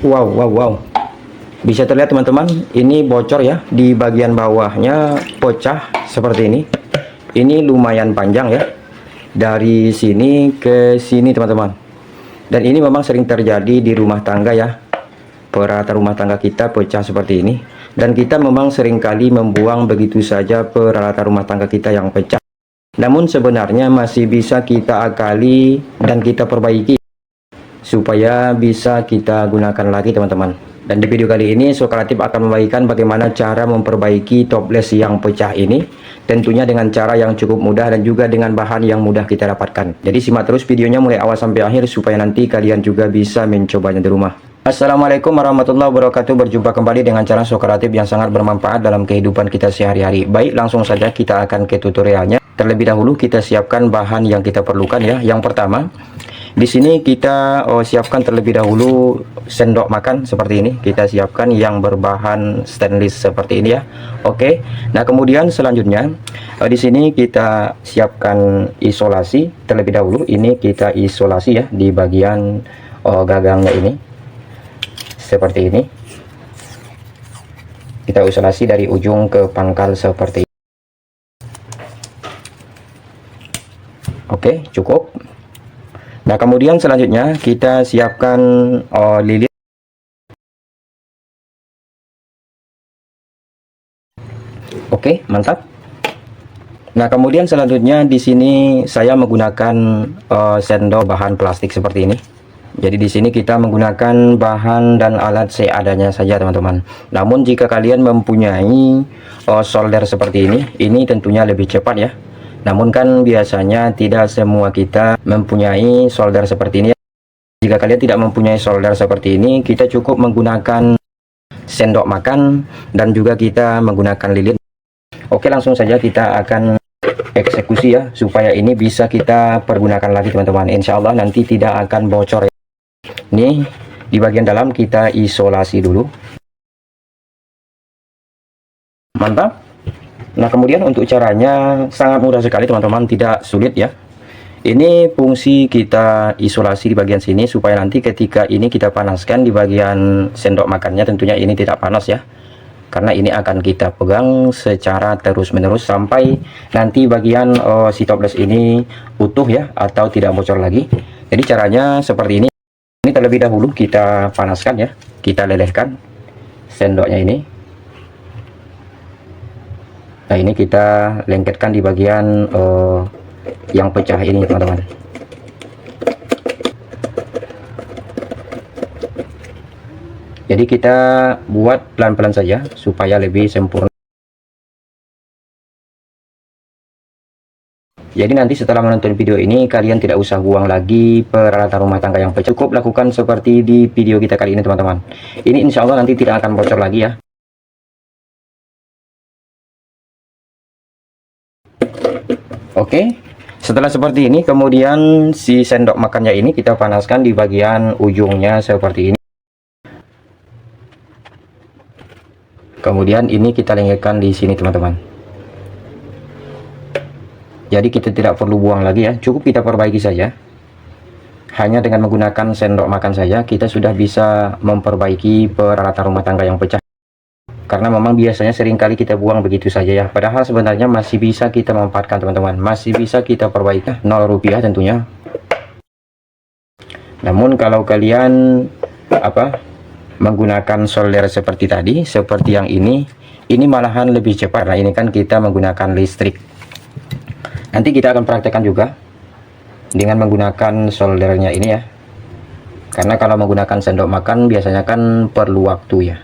Wow, wow, wow. Bisa terlihat teman-teman, ini bocor ya di bagian bawahnya, pecah seperti ini. Ini lumayan panjang ya, dari sini ke sini teman-teman. Dan ini memang sering terjadi di rumah tangga ya, peralatan rumah tangga kita pecah seperti ini. Dan kita memang seringkali membuang begitu saja peralatan rumah tangga kita yang pecah. Namun sebenarnya masih bisa kita akali dan kita perbaiki supaya bisa kita gunakan lagi teman-teman. Dan di video kali ini Sokratif akan membagikan bagaimana cara memperbaiki toples yang pecah ini, tentunya dengan cara yang cukup mudah dan juga dengan bahan yang mudah kita dapatkan. Jadi simak terus videonya mulai awal sampai akhir supaya nanti kalian juga bisa mencobanya di rumah. Assalamualaikum warahmatullahi wabarakatuh. Berjumpa kembali dengan cara Sokratif yang sangat bermanfaat dalam kehidupan kita sehari-hari. Baik, langsung saja kita akan ke tutorialnya. Terlebih dahulu kita siapkan bahan yang kita perlukan ya. Yang pertama, di sini kita siapkan terlebih dahulu sendok makan seperti ini. Kita siapkan yang berbahan stainless seperti ini ya. Oke. Nah, kemudian selanjutnya di sini kita siapkan isolasi terlebih dahulu. Ini kita isolasi ya di bagian gagangnya ini. Seperti ini. Kita isolasi dari ujung ke pangkal seperti ini. Oke, cukup. Nah, kemudian selanjutnya kita siapkan lilit. Oke, mantap. Nah, kemudian selanjutnya di sini saya menggunakan sendok bahan plastik seperti ini. Jadi di sini kita menggunakan bahan dan alat seadanya saja teman-teman. Namun jika kalian mempunyai solder seperti ini tentunya lebih cepat ya. Namun kan biasanya tidak semua kita mempunyai solder seperti ini. Jika kalian tidak mempunyai solder seperti ini, kita cukup menggunakan sendok makan dan juga kita menggunakan lilin. Oke, langsung saja kita akan eksekusi ya, supaya ini bisa kita pergunakan lagi teman-teman. Insya Allah nanti tidak akan bocor ya. Nih, di bagian dalam kita isolasi dulu. Mantap. Nah, kemudian untuk caranya sangat mudah sekali teman-teman, tidak sulit ya. Ini fungsi kita isolasi di bagian sini supaya nanti ketika ini kita panaskan di bagian sendok makannya, tentunya ini tidak panas ya. Karena ini akan kita pegang secara terus-menerus sampai nanti bagian si toples ini utuh ya, atau tidak bocor lagi. Jadi caranya seperti ini. Ini terlebih dahulu kita panaskan ya. Kita lelehkan sendoknya ini. Nah, ini kita lengketkan di bagian yang pecah ini teman-teman. Jadi kita buat pelan-pelan saja supaya lebih sempurna. Jadi nanti setelah menonton video ini kalian tidak usah buang lagi peralatan rumah tangga yang pecah. Cukup lakukan seperti di video kita kali ini teman-teman. Ini insya Allah nanti tidak akan bocor lagi ya. Oke, setelah seperti ini kemudian si sendok makannya ini kita panaskan di bagian ujungnya seperti ini. Kemudian ini kita lengketkan di sini teman-teman. Jadi kita tidak perlu buang lagi ya, cukup kita perbaiki saja. Hanya dengan menggunakan sendok makan saja kita sudah bisa memperbaiki peralatan rumah tangga yang pecah. Karena memang biasanya seringkali kita buang begitu saja ya. Padahal sebenarnya masih bisa kita manfaatkan teman-teman. Masih bisa kita perbaiki. 0 rupiah tentunya. Namun kalau kalian menggunakan solder seperti tadi, seperti yang ini malahan lebih cepat. Nah, ini kan kita menggunakan listrik. Nanti kita akan praktekkan juga dengan menggunakan soldernya ini ya. Karena kalau menggunakan sendok makan biasanya kan perlu waktu ya.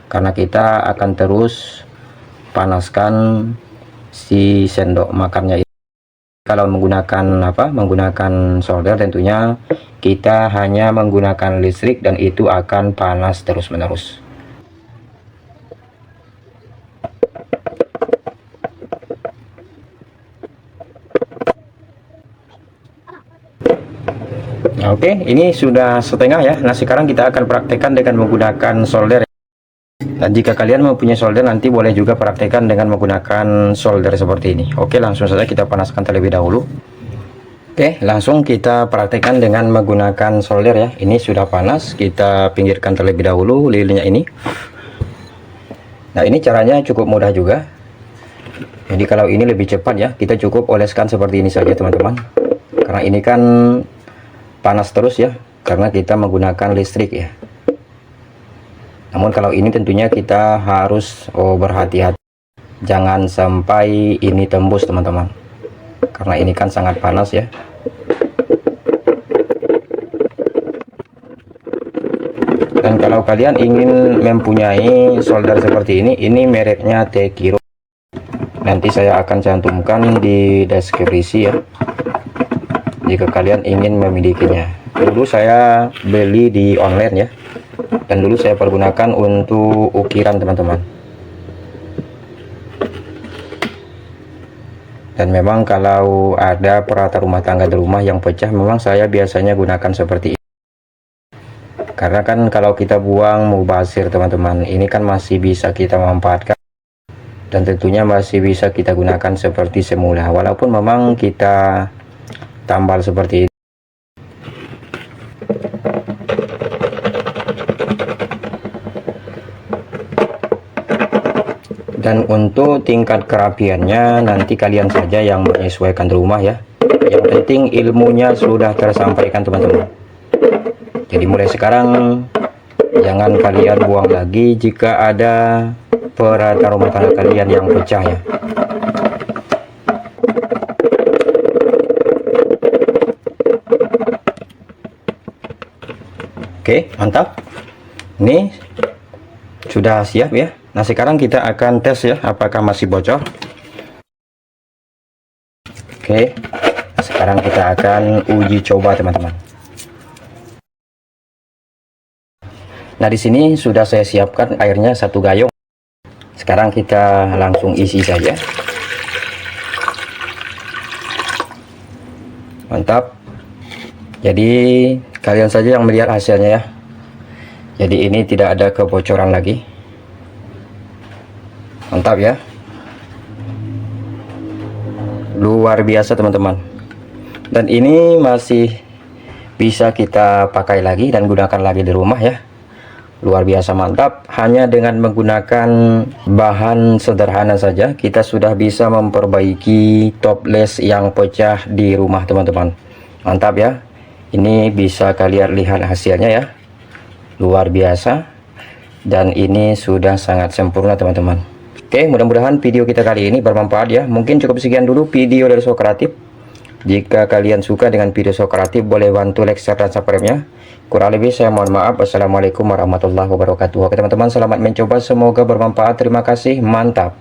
Karena kita akan terus panaskan si sendok makannya ini. Kalau menggunakan solder tentunya kita hanya menggunakan listrik dan itu akan panas terus-menerus. Nah, oke, ini sudah setengah ya. Nah, sekarang kita akan praktekkan dengan menggunakan solder. Dan jika kalian mempunyai solder nanti boleh juga praktekkan dengan menggunakan solder seperti ini. Oke, langsung saja kita panaskan terlebih dahulu. Oke, langsung kita praktekkan dengan menggunakan solder ya. Ini sudah panas, kita pinggirkan terlebih dahulu lilinnya ini. Nah, ini caranya cukup mudah juga. Jadi kalau ini lebih cepat ya, kita cukup oleskan seperti ini saja teman-teman. Karena ini kan panas terus ya, karena kita menggunakan listrik ya. Namun kalau ini tentunya kita harus berhati-hati. Jangan sampai ini tembus teman-teman. Karena ini kan sangat panas ya. Dan kalau kalian ingin mempunyai solder seperti ini mereknya Tekiro. Nanti saya akan cantumkan di deskripsi ya, jika kalian ingin memilikinya. Dulu saya beli di online ya, dan dulu saya pergunakan untuk ukiran teman-teman. Dan memang kalau ada peralatan rumah tangga di rumah yang pecah, memang saya biasanya gunakan seperti ini. Karena kan kalau kita buang mubazir teman-teman, ini kan masih bisa kita manfaatkan. Dan tentunya masih bisa kita gunakan seperti semula. Walaupun memang kita tambal seperti ini. Dan untuk tingkat kerapiannya nanti kalian saja yang menyesuaikan di rumah ya. Yang penting ilmunya sudah tersampaikan teman-teman. Jadi mulai sekarang jangan kalian buang lagi jika ada peralatan rumah tangga kalian yang pecah ya. Oke, mantap. Ini sudah siap ya. Nah, sekarang kita akan tes ya apakah masih bocor. Oke. Sekarang kita akan uji coba teman-teman. Nah, di sini sudah saya siapkan airnya 1 gayung. Sekarang kita langsung isi saja. Mantap. Jadi kalian saja yang melihat hasilnya ya. Jadi ini tidak ada kebocoran lagi. Mantap ya. Luar biasa teman-teman. Dan ini masih bisa kita pakai lagi dan gunakan lagi di rumah ya. Luar biasa mantap. Hanya dengan menggunakan bahan sederhana saja kita sudah bisa memperbaiki toples yang pecah di rumah teman-teman. Mantap ya. Ini bisa kalian lihat hasilnya ya. Luar biasa. Dan ini sudah sangat sempurna teman-teman. Oke, mudah-mudahan video kita kali ini bermanfaat ya. Mungkin cukup sekian dulu video dari Sokratif. Jika kalian suka dengan video Sokratif, boleh bantu like, share, dan subscribe-nya. Kurang lebih saya mohon maaf. Wassalamualaikum warahmatullahi wabarakatuh. Oke teman-teman, selamat mencoba, semoga bermanfaat. Terima kasih, mantap.